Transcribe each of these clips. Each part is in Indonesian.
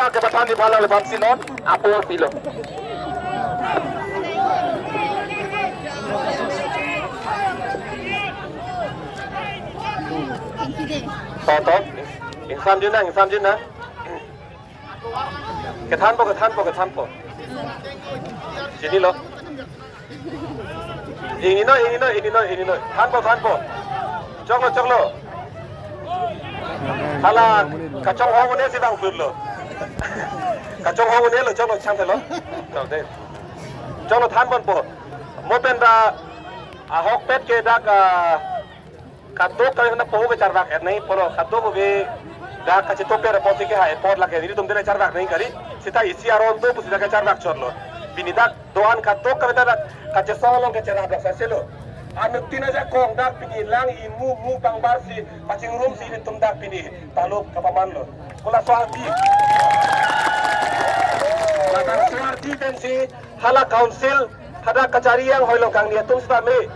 Bola ke depan dibawa oleh Bamsinon, Apo Filo. Top. Insan Juna. Ketan po. Sini lo. Ini no. Tan po. Choklo. Hala kacang hong ne sidang lo. Kacang hong ne lo choklo chang lo. Choklo tan po. Mo penda ahok pet ke dak kato ka na po ke chardak nahi poro kato ko be da kache to pe report ke ha report la ke diri tum dere chardak nahi kari sita isi aron to pusi da ke chardak chorlo binidak doan kato ka da kache solong ke chardak sa selo anu tina ja kong dak pini lang imu bang barsi pacing room si tum dak pini taluk kapaman lo kula soalti ladang soalti tensi hala council hada kacari yang hoilong kang dia tum sta me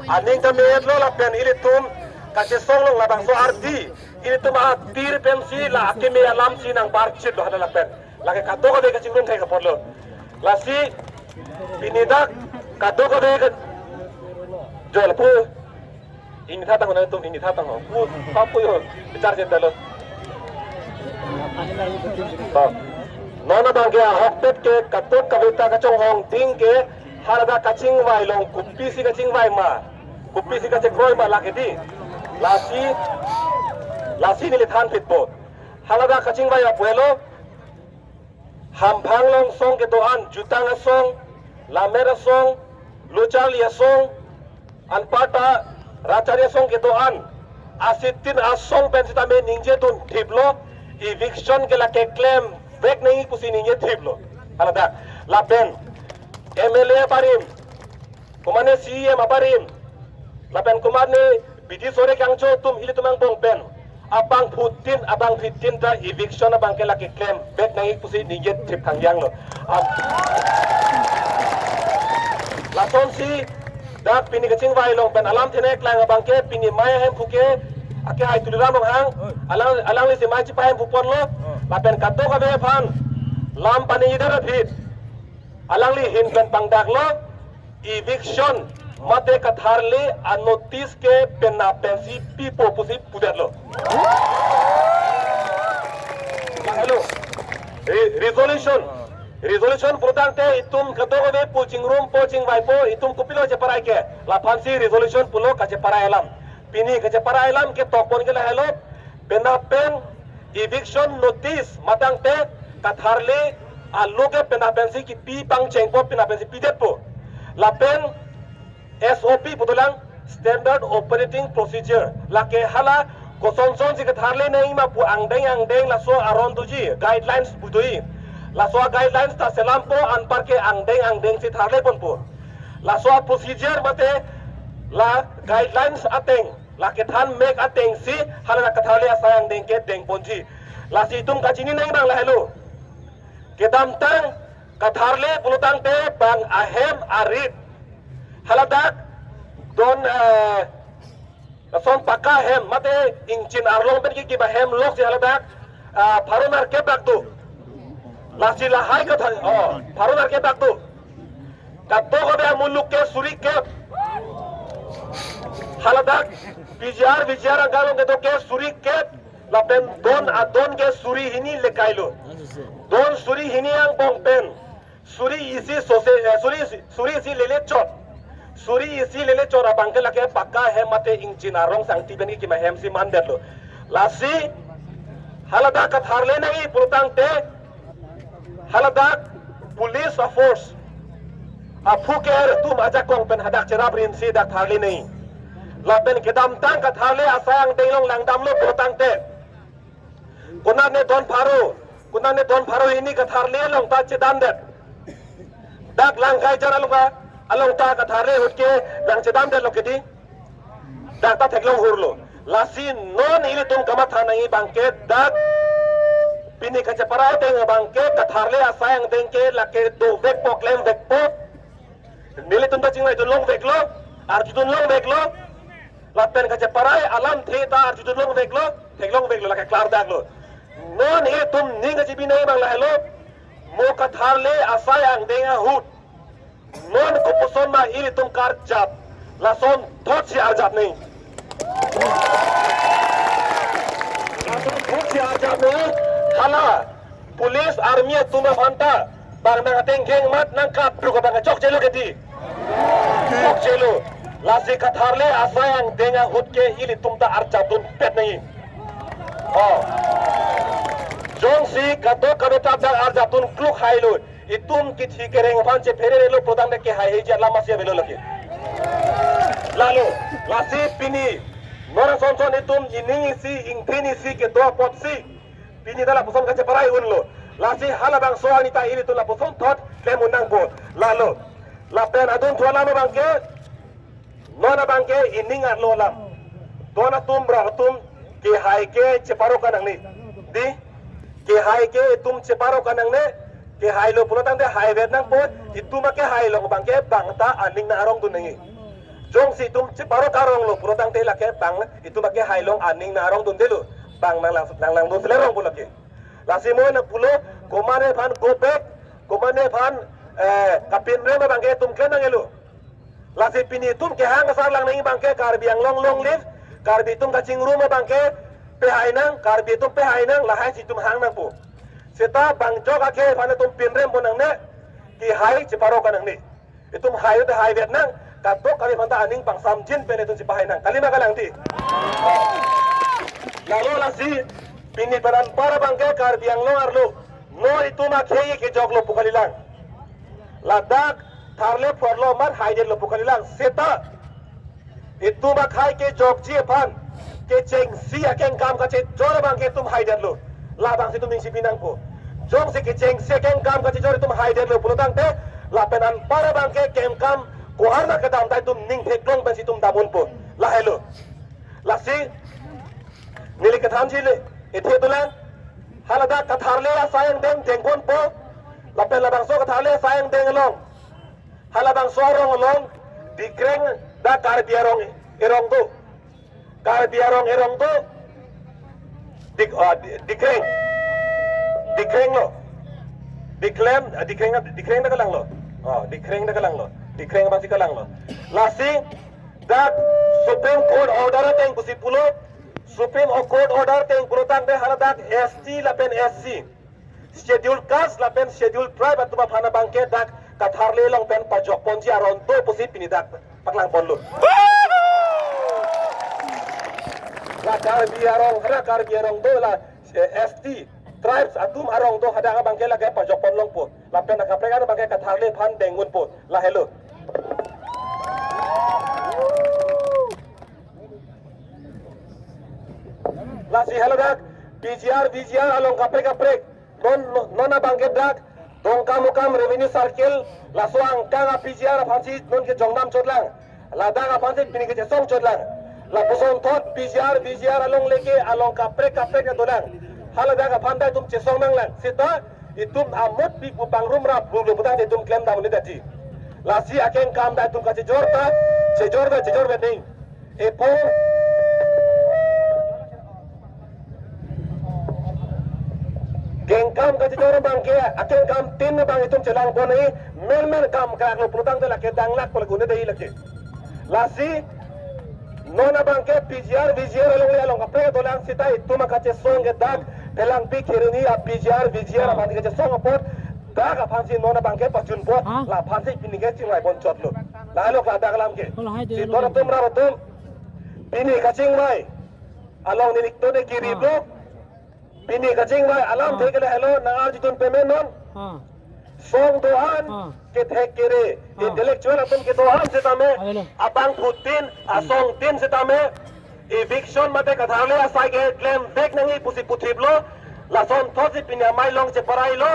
aning kami lo la pen ili tum kache solong la bang so arti ili tum atir pensi la akeme alam si nang barchit lo hada la pen la ke kato ko de kache rum kai ka porlo la si binidak kato ko de Joel pu ini tatang na tum ini tatang ho pu papu yo bicar jet dalo nona bang ke hokpet ke katok kawita ka chong hong ting ke harada kaching vai long kupi si kaching vai ma kupi si kaching kroi ma lakedi lasi ni lithan fit po harada kaching vai apuelo hampang long song ke doan jutang song lamera song luchal ya song anpata racarya song ke doan asitin asong pensita me ningje tun thiblo eviction ke la ke claim back nahi pusi ningje thiblo harada la pen MLA parim, kumane CM aparim, lapen kumane bidi sore kang tum hili tumang bong pen, abang putin abang fitin ta eviction abang ke laki claim bet nangi pusi ninjet trip kang yang lo. Lason si dak pini kecing vai long pen alam tenek lang abang ke pini maya hem puke ake hai tuliram hang alang li si mai cipa hem pupon lo, lapen kato kabe pan lam pani idara fit. Alang li hin pen pangdak lo eviction mate katharle a notice ke penna pensi pipo pusi pudat lo hello resolution prodante itum kato de poaching room poaching vai po itum kupilo je parai ke la fansi resolution pulo ka je parai elam pini ka je parai elam ke tokpon ke la hello penna pen eviction notice matang te katharle aloke penapensi ki pi pang chengpo penapensi pi depo lapen SOP putulang standard operating procedure lake hala kosonson si katharle nahi ma pu angdeng la so aron tuji guidelines budui la so guidelines ta selampo anpar ke angdeng si tharle pon po la so procedure mate la guidelines ateng la ke than make ateng si hala katharle asayang deng ke deng ponji la si tum kachini nahi bang la hello kedam tang katharle pulutang te bang ahem arit haladak don son paka hem mate inchin arlong ben ki ba hem lok si haladak pharunar ke baktu lasi lahai ka pharunar ke baktu katto ko be muluk ke suri ke haladak bijar angalong ke to ke suri ke lapen don adon ke suri hini lekailo don suri hini yang pongpen suri isi lele chot abang ke lake pakka he mate ingchin arong sangti ben ki ma hem si man detlo lasi halada ka tharle nahi purtang te halada police of force apu ke tum aja kong pen hadak cerap rin si dak tharle nahi lapen kedam tang ka tharle asang deilong langdam lo purtang te kunane don pharo ini ka tharle long ta chedam det dak lang kai jara lunga along ta ka tharle hutke lang chedam det lokedi dak ta theklong hurlo lasi non ili tum kama thanai bangke dak pini ka chapara teng bangke ka tharle asayang dengke lake do vek po claim vek po nili tum ta chingwai to long vek lo arjun long vek lo lapen ka chapara alam theta arjun long vek lo theklong vek lo lake klar dak lo non itum ninga jibinay bang lahelo mo katharle asayang denga hut non kupuson ma ilitum karjap lason thot si arjap nahi lason thot si arjap nahi hala police army तुम्हें फंटा बांग नंग अटेंग गेंग मत नंग का प्रुक बांग चौक चलो केती चौक चलो लासी कथारले आसायंग देंगा हुट के इली तुम ता अर्चा तुम पेट नहीं oh जोंग सी कतो कतो ताप दा अर्चा तुम क्लुक हाई लो इतुम की ठीक करेंगे फांचे फेरे रे लो प्रधान ने के हाई है जला मसिया बेलो लगे लालो लासी पिनी नोरा सोंसोन इतुम इनिंग सी इंग्रीनी सी के दो पॉट सी Pini dalam pusong kaca parai unlo. Lasi hala bang soal nita ini tu la pusong thot lemunang po. Lalu, lapen adun tuala no bangke, nona bangke iningat lo lam. Dona tum beratum ke hai ke ceparo kanang ni. Di ke hai ke tum ceparo kanang ne ke hai lo punatang de hai Vietnam po. Itu make hai lo bangke bangta aning na arong tu nengi. Jong si tum ceparo karong lo punatang de la ke bang itu make hai long aning na arong tu delu. Bang nang do selerong pula ke lasi mo na pulo komane phan go back komane phan kapin re ma bangke tum kena ngelu lasi pini tum ke hang sar lang nang bangke karbi ang long live karbi tum ka chingru ma bangke pe hai nang karbi tum pe hai nang la hai si tum hang nang pu seta bang jok ake phan tum pin rem bonang ne ki hai chiparo kanang ni itum hai de hai viet nang kato kali phan ta aning bang sam jin pe ne tum si pai nang kalima kalang ti lalu lasi pini peran para bangke kar biang lo arlo no itu ma khei ke jog lo pukalilang ladak tharle porlo mar haide lo pukalilang seta itu ma khai ke jog ji phan ke cheng si akeng kam ka che jor bangke tum haide lo la bang si tum ning si pinang ko jong se ke cheng se akeng kam ka che jor tum haide lo pulutang te la penan para bangke kem kam ko arna ka dam tai tum ning thek long ben si tum damun po la hello lasi nili katham chile ithe tulang halada katharle asayang deng jengkon po lapen labang so katharle asayang deng long halabang so rong long dikreng da kar biarong erong tu kar biarong erong tu dikreng lo dikreng da kalang lo dikreng da kalang lo dikreng bang si kalang lo lasi da Supreme Court order teng kusi pulo Supreme Court order teng purutang de haladak ST lapen SC schedule caste lapen schedule tribe atuma phana bangke dak katharle long pen pajok ponji aron to pusi pinidak paklang ponlu la kar biarong do la ST tribes atum arong do hada bangke la ke pajok pon long po lapen ka pregan bangke katharle phan dengun po la hello lasi hello dak BGR along kaprek nona bangke dak dongka mukam revenue circle la soang kanga BGR phansi non ke jongnam chotlang la daga phansi pini ke song chotlang la puson thot BGR along leke along kaprek ke dolang hala daga phandai tum che song nang lang sita itum amot pi pang rum ra bu butang de tum claim da ni dati lasi akeng kam da tum ka che jor be ding e pong geng kam ka jor bangke akeng kam tin bang itum chelang ko nei men kam ka lo putang de la ke dang lak pol gune dei lake lasi nona bangke BGR along ka pre dolang sita itum ka che song ge dak pelang pi khiruni a BGR abandi ka che song apot dak a phansi nona bangke pachun po la phansi pini ge chingai bon chotlo la lo ka dak lam ke si dona tum ra tum pini ka chingmai along ni likto de kiriblo Pini kacing mai alam thekele hello nangar jitun payment non song dohan ke thek kere intellectual atum ke dohan se tame abang putin asong tin se tame eviction mate katharle asai ke claim back nangi pusi puthiblo lason thosi pinya mai long che parai lo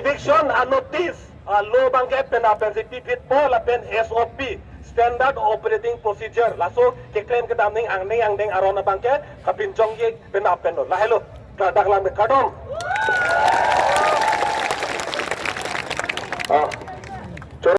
eviction a notice a lo bangke pen apen se pipit po la pen SOP standard operating procedure laso ke claim ke damning angdeng arona bangke kapin jong ye pen apen lo la hello ka dak lam kadom